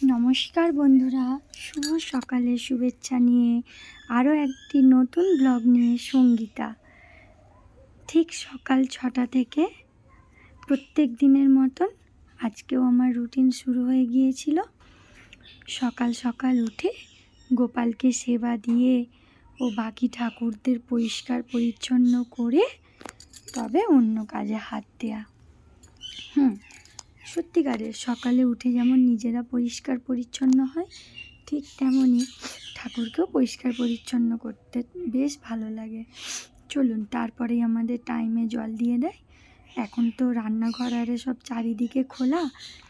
নমস্কার বন্ধুরা, শুভ সকালের শুভেচ্ছা নিয়ে আরও একটি নতুন ব্লগ নিয়ে সঙ্গীতা। ঠিক সকাল 6টা থেকে প্রত্যেক দিনের মতন আজকেও আমার রুটিন শুরু হয়ে গিয়েছিল। সকাল সকাল উঠে গোপালকে সেবা দিয়ে ও বাকি ঠাকুরদের পরিষ্কার পরিচ্ছন্ন করে তবে অন্য কাজে হাত দেয়া। সত্যিকারের সকালে উঠে যেমন নিজেরা পরিষ্কার পরিচ্ছন্ন হয়, ঠিক তেমনই ঠাকুরকেও পরিষ্কার পরিচ্ছন্ন করতে বেশ ভালো লাগে। চলুন, তারপরেই আমাদের টাইমে জল দিয়ে দেয়। এখন তো রান্নাঘর আরে সব চারিদিকে খোলা,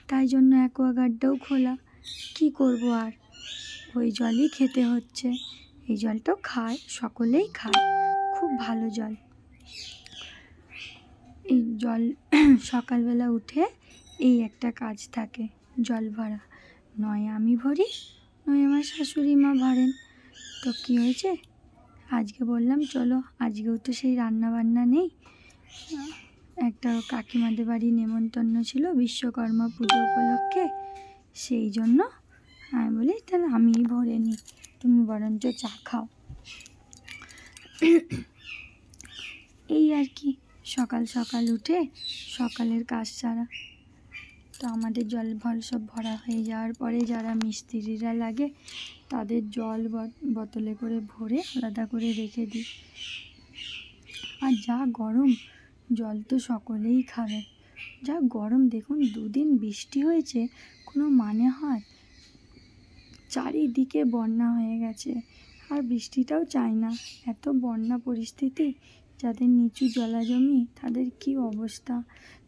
তাই জন্য অ্যাকোয়াগার্ডটাও খোলা। কি করব আর, ওই জলই খেতে হচ্ছে। এই জলটাও খায়, সকলেই খায়, খুব ভালো জল। এই জল সকালবেলা উঠে এই একটা কাজ থাকে, জল ভরা। নয় আমি ভরি, নয় আমার শাশুড়ি মা ভরেন। তো কী হয়েছে, আজকে বললাম চলো, আজকেও তো সেই রান্না বান্না নেই, একটা কাকিমাদের বাড়ি নেমন্তন্ন ছিল বিশ্বকর্মা পুজো উপলক্ষে। সেই জন্য আমি বলি তাহলে আমিই ভরে নিই, তুমি বরঞ্চ চা খাও। এই আর কি, সকাল সকাল উঠে সকালের কাজ সারা। তো আমাদের জল ভল সব ভরা হয়ে যাওয়ার পরে যারা মিস্ত্রিরা লাগে তাদের জল বোতলে করে ভরে আলাদা করে রেখে দিই। আর যা গরম, জল তো সকলেই খাবে। যা গরম দেখুন, 2 দিন বৃষ্টি হয়েছে, কোনো মানে হয়? চারিদিকে বন্যা হয়ে গেছে, আর বৃষ্টিটাও চাই না। এত বন্যা পরিস্থিতি, যাদের নিচু জলাজমি তাদের কি অবস্থা,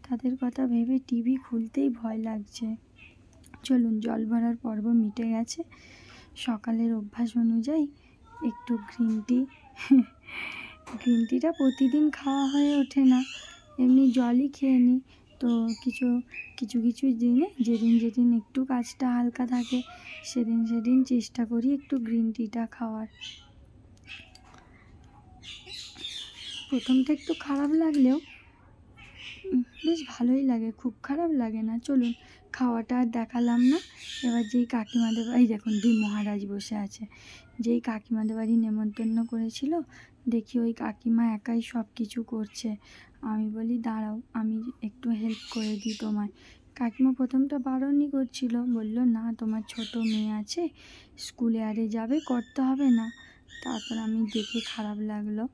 তাদের কথা ভেবে টিভি খুলতেই ভয় লাগছে। চলুন, জল ভরার পর্ব মিটে গেছে। সকালের অভ্যাস অনুযায়ী একটু গ্রিন টিটা প্রতিদিন খাওয়া হয়ে ওঠে না, এমনি জলই খেয়ে নিই। তো কিছু দিনে যেদিন একটু কাজটা হালকা থাকে সেদিন চেষ্টা করি একটু গ্রিন টিটা খাওয়ার। প্রথমটা একটু খারাপ লাগলেও বেশ ভালোই লাগে, খুব খারাপ লাগে না। চলুন, খাওয়াটা আর দেখালাম না। এবার যেই কাকিমাদের বাড়ি, দেখুন 2 মহারাজ বসে আছে, যেই কাকিমাদের বাড়ি নেমন্তন্ন করেছিল, দেখি ওই কাকিমা একাই সব কিছু করছে। আমি বলি দাঁড়াও, আমি একটু হেল্প করে দিই তোমায়। কাকিমা প্রথমটা বারণই করছিল, বলল না তোমার ছোট মেয়ে আছে, স্কুলে আরে যাবে, করতে হবে না। তারপর আমি দেখে খারাপ লাগলো,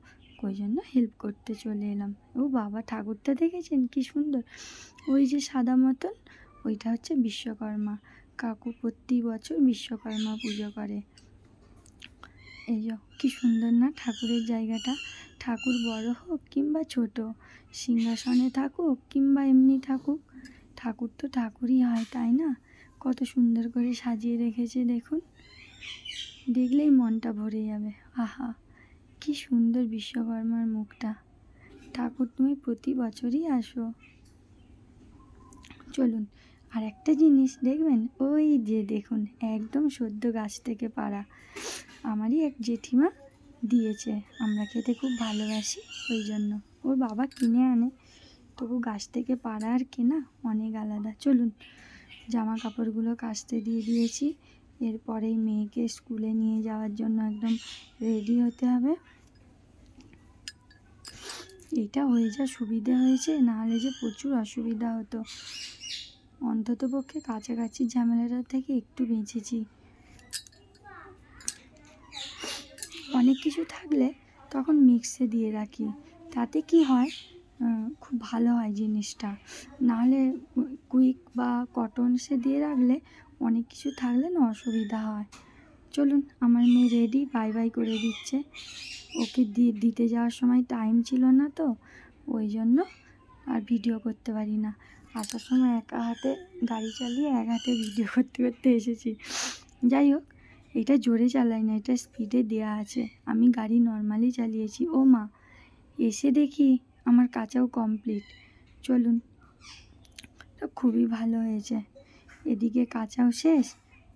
ওই জন্য হেল্প করতে চলে এলাম। ও বাবা, ঠাকুরটা দেখেছেন কি সুন্দর, ওই যে সাদা মতন, ওইটা হচ্ছে বিশ্বকর্মা। কাকু প্রতি বছর বিশ্বকর্মা পুজো করে। এই যে কি সুন্দর না ঠাকুরের জায়গাটা। ঠাকুর বড় হোক কিংবা ছোট, সিংহাসনে থাকুক কিংবা এমনি থাকুক, ঠাকুর তো ঠাকুরই হয়, তাই না? কত সুন্দর করে সাজিয়ে রেখেছে দেখুন, দেখলেই মনটা ভরে যাবে। আহা, কি সুন্দর বিশ্বকর্মার মুখটা। ঠাকুর তুমি প্রতি বছরই আসো। চলুন, আর একটা জিনিস দেখবেন, ওই যে দেখুন একদম সদ্য গাছ থেকে পাড়া, আমারই এক জেঠিমা দিয়েছে, আমরা খেতে খুব ভালোবাসি, ওই জন্য। ওর বাবা কিনে আনে, তবু গাছ থেকে পাড়া আর কেনা অনেক আলাদা। চলুন, জামা কাপড়গুলো কাচতে দিয়ে দিয়েছি, এরপরেই মেয়েকে স্কুলে নিয়ে যাওয়ার জন্য একদম রেডি হতে হবে। এটা হয়ে যা সুবিধে হয়েছে, নাহলে যে প্রচুর অসুবিধা হতো। অন্তত পক্ষে কাছাকাছি ঝামেলাটা থেকে একটু বেঁচেছি। অনেক কিছু থাকলে তখন মিক্সে দিয়ে রাখি, তাতে কি হয়, খুব ভালো হয় জিনিসটা। নাহলে কুইক বা কটন সে দিয়ে রাখলে অনেক কিছু থাকলে না অসুবিধা হয়। চলুন, আমার মেয়ে রেডি, বাই বাই করে দিচ্ছে। ওকে দিতে যাওয়ার সময় টাইম ছিল না, তো ওই জন্য আর ভিডিও করতে পারি না। আসার সময় একা হাতে গাড়ি চালিয়ে এক হাতে ভিডিও করতে করতে এসেছি। যাই হোক, এটা জোরে চালাই না, এটা স্পিডে দেয়া আছে, আমি গাড়ি নর্মালি চালিয়েছি। ও মা, এসে দেখি আমার কাচাও কমপ্লিট। চলুন, তো খুবই ভালো হয়েছে। এদিকে কাচাও শেষ,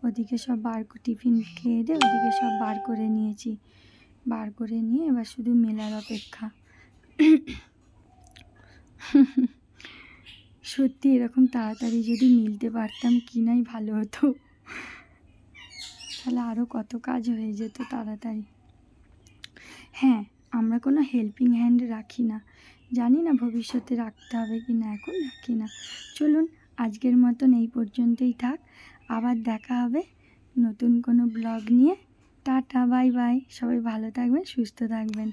ওদিকে সব টিফিন খেয়ে দিয়ে ওদিকে সব বার করে নিয়েছি। বার করে নিয়ে এবার শুধু মেলার অপেক্ষা। সত্যি এরকম তাড়াতাড়ি যদি মিলতে পারতাম কি নাই ভালো হতো। তাহলে আরও কত কাজ হয়ে যেত তাড়াতাড়ি। হ্যাঁ, আমরা কোনো হেল্পিং হ্যান্ড রাখি না, জানি না ভবিষ্যতে রাখতে হবে কি না, এখন রাখি না। চলুন আজকের মতন এই পর্যন্তই থাক, আবার দেখা হবে নতুন কোনো ব্লগ নিয়ে। টাটা, বাই বাই, সবাই ভালো থাকবেন, সুস্থ থাকবেন।